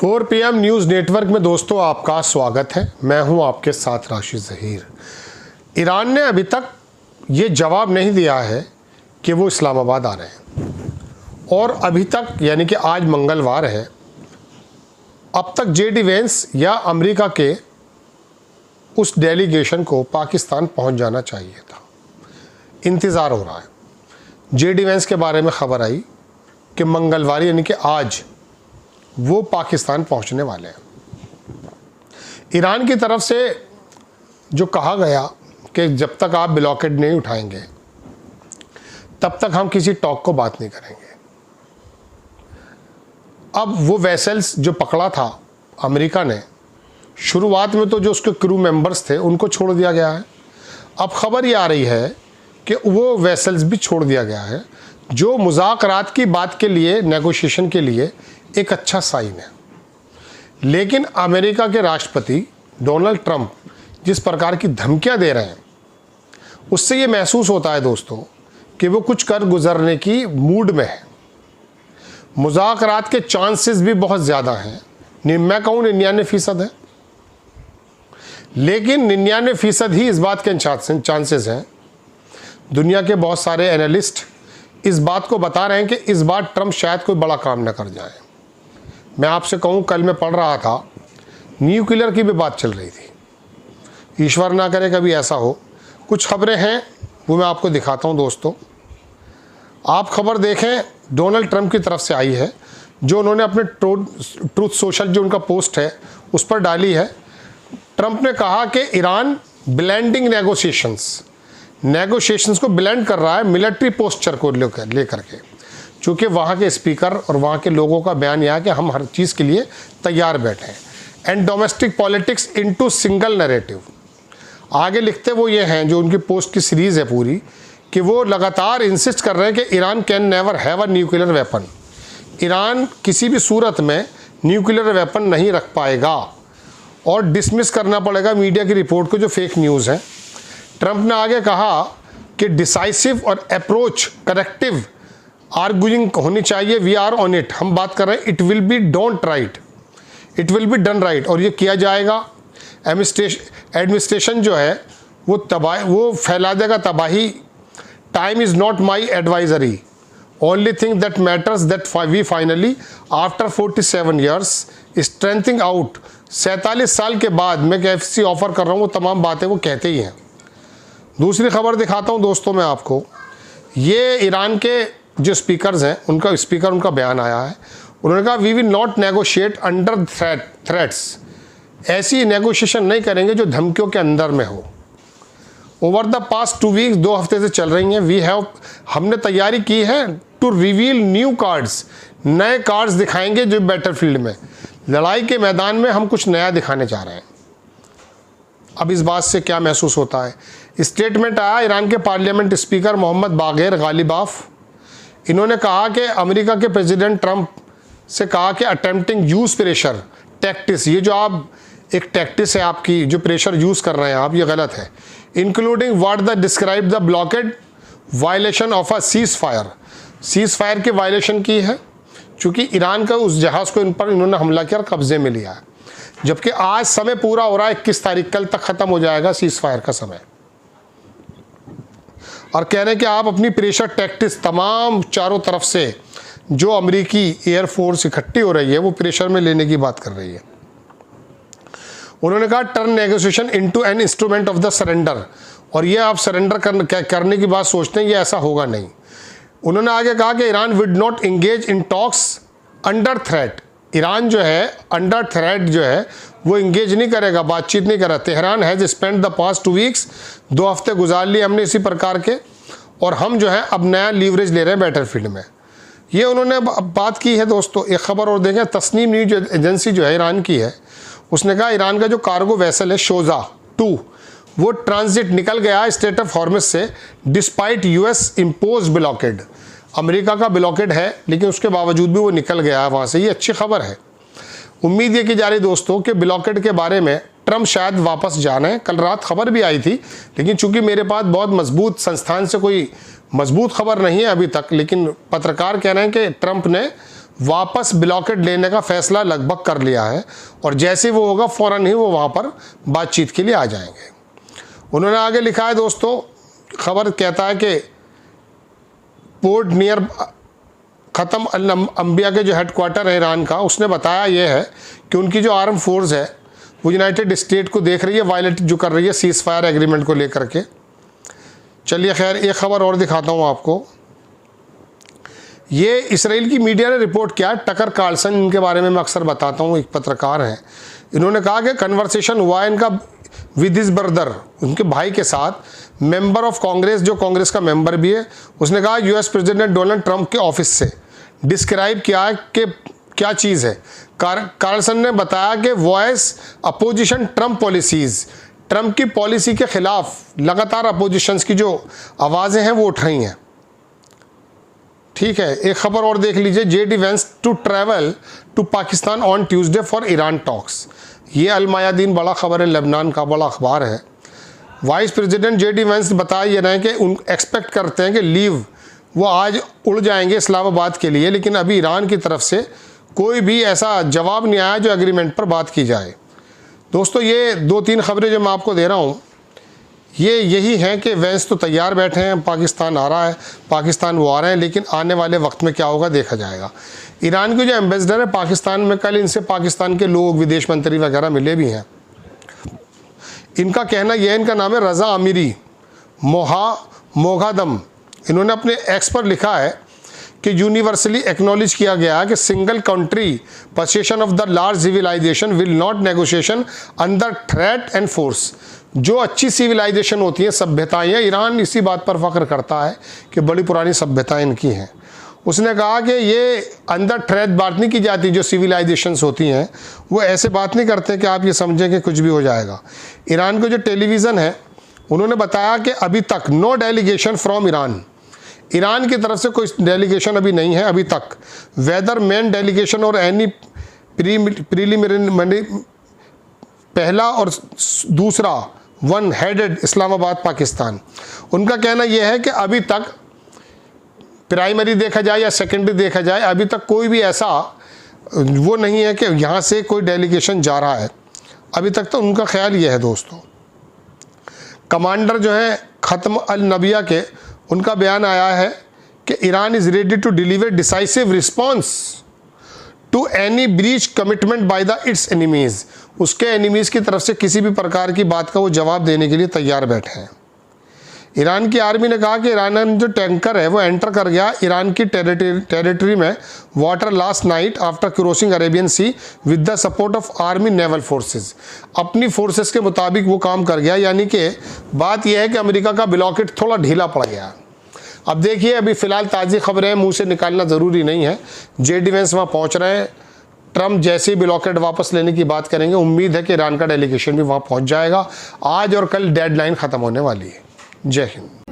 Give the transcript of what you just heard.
4 PM news network में दोस्तों आपका स्वागत है। मैं हूं आपके साथ राशिद ज़हीर। ईरान ने अभी तक ये जवाब नहीं दिया है कि वो इस्लामाबाद आ रहे हैं और अभी तक यानी कि आज मंगलवार है, अब तक जेडी वेंस या अमेरिका के उस डेलीगेशन को पाकिस्तान पहुंच जाना चाहिए था। इंतज़ार हो रहा है। जेडी वेंस के बारे में ख़बर आई कि मंगलवार यानी कि आज वो पाकिस्तान पहुंचने वाले हैं। ईरान की तरफ से जो कहा गया कि जब तक आप ब्लॉकेड नहीं उठाएंगे तब तक हम किसी टॉक को बात नहीं करेंगे। अब वो वेसल्स जो पकड़ा था अमेरिका ने, शुरुआत में तो जो उसके क्रू मेंबर्स थे उनको छोड़ दिया गया है। अब खबर ये आ रही है कि वो वेसल्स भी छोड़ दिया गया है, जो मुज़ाकरात की बात के लिए, नेगोशिएशन के लिए एक अच्छा साइन है। लेकिन अमेरिका के राष्ट्रपति डोनाल्ड ट्रंप जिस प्रकार की धमकियां दे रहे हैं, उससे ये महसूस होता है दोस्तों कि वो कुछ कर गुजरने की मूड में है। मुज़ाकरात के चांसेस भी बहुत ज़्यादा हैं। मैं कहूँ 99% है, लेकिन 99% ही इस बात के चांसेस हैं। दुनिया के बहुत सारे एनालिस्ट इस बात को बता रहे हैं कि इस बार ट्रंप शायद कोई बड़ा काम न कर जाए। मैं आपसे कहूँ, कल मैं पढ़ रहा था, न्यूक्लियर की भी बात चल रही थी। ईश्वर ना करे कभी ऐसा हो। कुछ खबरें हैं वो मैं आपको दिखाता हूँ दोस्तों। आप खबर देखें, डोनाल्ड ट्रंप की तरफ से आई है, जो उन्होंने अपने ट्रूथ सोशल जो उनका पोस्ट है उस पर डाली है। ट्रंप ने कहा कि ईरान ब्लेंडिंग नेगोशिएशंस को ब्लेंड कर रहा है मिलिट्री पोस्चर को लेकर के, चूँकि वहाँ के स्पीकर और वहाँ के लोगों का बयान यह है कि हम हर चीज़ के लिए तैयार बैठे हैं। And domestic politics into single narrative. आगे लिखते वो ये हैं, जो उनकी पोस्ट की सीरीज़ है पूरी, कि वो लगातार इंसिस्ट कर रहे हैं कि Iran can never have a nuclear weapon. Iran किसी भी सूरत में न्यूक्लियर वेपन नहीं रख पाएगा और डिसमिस करना पड़ेगा मीडिया की रिपोर्ट को जो फेक न्यूज़ है। ट्रंप ने आगे कहा कि डिसाइसिव और अप्रोच करेक्टिव आर्गुइंग होनी चाहिए। We are on it. हम बात कर रहे हैं, it will be don't right, it will be done right, और ये किया जाएगा। एडमिनिस्ट्रेशन जो है वो फैला देगा तबाही। Time is not my advisory, only thing that matters that we finally after 47 years strengthening out. 47 साल के बाद मैं कैसे ऑफर कर रहा हूँ, वो तमाम बातें वो कहते ही हैं। दूसरी खबर दिखाता हूँ दोस्तों मैं आपको। ये ईरान के जो स्पीकर्स हैं, उनका बयान आया है। उन्होंने कहा we will not negotiate under threats. ऐसी नेगोशिएशन नहीं करेंगे जो धमकियों के अंदर में हो। ओवर द पास्ट 2 वीक्स, 2 हफ्ते से चल रही हैं, हमने तैयारी की है टू रिवील न्यू कार्ड्स। नए कार्ड्स दिखाएंगे जो बैटलफील्ड में, लड़ाई के मैदान में हम कुछ नया दिखाने जा रहे हैं। अब इस बात से क्या महसूस होता है? स्टेटमेंट आया ईरान के पार्लियामेंट स्पीकर मोहम्मद बागेर गालिबाफ। इन्होंने कहा कि अमेरिका के प्रेसिडेंट ट्रंप से कहा कि अटेम्प्टिंग यूज़ प्रेशर टैक्टिस, ये जो आप एक टैक्टिस है आपकी, जो प्रेशर यूज़ कर रहे हैं आप, ये गलत है। Including what the describe the blockade violation of a seize fire की वायलेशन की है, चूँकि ईरान का उस जहाज़ को इन्होंने हमला किया और कब्जे में लिया है। जबकि आज समय पूरा हो रहा है, 21 तारीख, कल तक ख़त्म हो जाएगा सीज़ फायर का समय। और कह रहे हैं कि आप अपनी प्रेशर टैक्टिस तमाम चारों तरफ से जो अमेरिकी एयरफोर्स इकट्ठी हो रही है वो प्रेशर में लेने की बात कर रही है। उन्होंने कहा turn negotiation into an instrument of the surrender, और ये आप सरेंडर करने की बात सोचते हैं, ये ऐसा होगा नहीं। उन्होंने आगे कहा कि Iran would not engage in talks under threat. Iran जो है अंडर थ्रेट जो है वो इंगेज नहीं करेगा, बातचीत नहीं करा। Tehran has spend the past 2 weeks, 2 हफ्ते गुजार लिए हमने इसी प्रकार के, और हम जो है अब नया लीवरेज ले रहे हैं बैटलफील्ड में। ये उन्होंने बात की है दोस्तों। एक खबर और देखें, तस्नीम न्यूज एजेंसी जो है ईरान की है, उसने कहा ईरान का जो कार्गो वेसल है शोजा 2, वो ट्रांजिट निकल गया स्टेट ऑफ हॉर्मस से despite US impose blockade. America का ब्लॉकेड है लेकिन उसके बावजूद भी वो निकल गया है वहाँ से। ये अच्छी खबर है। उम्मीद ये की जा रही दोस्तों कि ब्लॉकेड के बारे में ट्रंप शायद वापस जाना है। कल रात खबर भी आई थी, लेकिन चूंकि मेरे पास बहुत मजबूत संस्थान से कोई मजबूत खबर नहीं है अभी तक, लेकिन पत्रकार कह रहे हैं कि ट्रंप ने वापस ब्लॉकेड लेने का फैसला लगभग कर लिया है और जैसे वो होगा फ़ौरन ही वो वहाँ पर बातचीत के लिए आ जाएंगे। उन्होंने आगे लिखा है दोस्तों, खबर कहता है कि पोर्ट नियर ख़त्म अल अंबिया के जो हेडक्वार्टर है ईरान का, उसने बताया ये है कि उनकी जो आर्म फोर्स है वो यूनाइटेड स्टेट को देख रही है वायलेट जो कर रही है सीज़ फायर एग्रीमेंट को लेकर के। चलिए खैर एक ख़बर और दिखाता हूँ आपको। ये इसराइल की मीडिया ने रिपोर्ट किया, टकर कार्लसन, इनके बारे में मैं अक्सर बताता हूँ, एक पत्रकार हैं। इन्होंने कहा कि कन्वर्सेशन हुआ है इनका विद हिज ब्रदर, उनके भाई के साथ, मेंबर ऑफ कांग्रेस, जो कांग्रेस का मेंबर भी है। उसने कहा यूएस प्रेसिडेंट डोनाल्ड ट्रंप के ऑफिस से डिस्क्राइब किया है कि क्या चीज़ है। कार्लसन ने बताया कि voice opposition Trump policies, Trump की पॉलिसी के खिलाफ लगातार अपोजिशंस की जो आवाज़ें हैं वो उठ रही हैं। ठीक है, एक खबर और देख लीजिए, JD Vance to travel to Pakistan on Tuesday for Iran talks. ये अल मायादीन बड़ा खबर है, लेबनान का बड़ा अखबार है। वाइस प्रेसिडेंट जेडी वेंस बता ये रहे हैं कि उन एक्सपेक्ट करते हैं कि लीव वो आज उड़ जाएंगे इस्लामाबाद के लिए, लेकिन अभी ईरान की तरफ से कोई भी ऐसा जवाब नहीं आया जो एग्रीमेंट पर बात की जाए। दोस्तों ये 2-3 खबरें जो मैं आपको दे रहा हूँ ये यही हैं कि वेंस तो तैयार बैठे हैं, पाकिस्तान आ रहा है, पाकिस्तान वो आ रहे हैं, लेकिन आने वाले वक्त में क्या होगा देखा जाएगा। ईरान के जो एम्बेसडर है पाकिस्तान में, कल इनसे पाकिस्तान के लोग, विदेश मंत्री वगैरह मिले भी हैं। इनका कहना यह है, इनका नाम है रज़ा अमीरी मोगादम। इन्होंने अपने एक्स पर लिखा है कि यूनिवर्सली एक्नॉलेज किया गया है कि single country possession of the large civilisation will not negotiation under threat and force. जो अच्छी सिविलाइजेशन होती है, सभ्यताएं हैं, ईरान इसी बात पर फख्र करता है कि बड़ी पुरानी सभ्यताएं इनकी हैं। उसने कहा कि ये अंदर थ्रेट बात नहीं की जाती, जो सिविलाइजेशंस होती हैं वो ऐसे बात नहीं करते कि आप ये समझें कि कुछ भी हो जाएगा। ईरान का जो टेलीविज़न है उन्होंने बताया कि अभी तक no delegation from Iran, Iran की तरफ से कोई डेलीगेशन अभी नहीं है अभी तक। वेदर मेन डेलीगेशन और एनी प्रीलिमिनरी, पहला और दूसरा वन हेडेड इस्लामाबाद पाकिस्तान। उनका कहना यह है कि अभी तक प्राइमरी देखा जाए या सेकेंडरी देखा जाए, अभी तक कोई भी ऐसा वो नहीं है कि यहाँ से कोई डेलीगेशन जा रहा है अभी तक। तो उनका ख्याल यह है दोस्तों। कमांडर जो है ख़त्म अल नबिया के, उनका बयान आया है कि Iran is ready to deliver decisive response to any breach commitment by the its enemies. उसके एनिमीज़ की तरफ से किसी भी प्रकार की बात का वो जवाब देने के लिए तैयार बैठे हैं। ईरान की आर्मी ने कहा कि ईरान जो टैंकर है वो एंटर कर गया ईरान की टेरिटरी में water last night after crossing Arabian sea with the support of army naval forces. अपनी फोर्सेस के मुताबिक वो काम कर गया, यानी कि बात यह है कि अमेरिका का ब्लॉकेट थोड़ा ढीला पड़ गया। अब देखिए, अभी फ़िलहाल ताज़ी खबरें मुँह से निकालना ज़रूरी नहीं है। जेडी वेंस वहाँ पहुँच रहे हैं, ट्रंप जैसे ही ब्लॉकेट वापस लेने की बात करेंगे, उम्मीद है कि ईरान का डेलीगेशन भी वहाँ पहुँच जाएगा। आज और कल डेडलाइन ख़त्म होने वाली है। जय हिंद।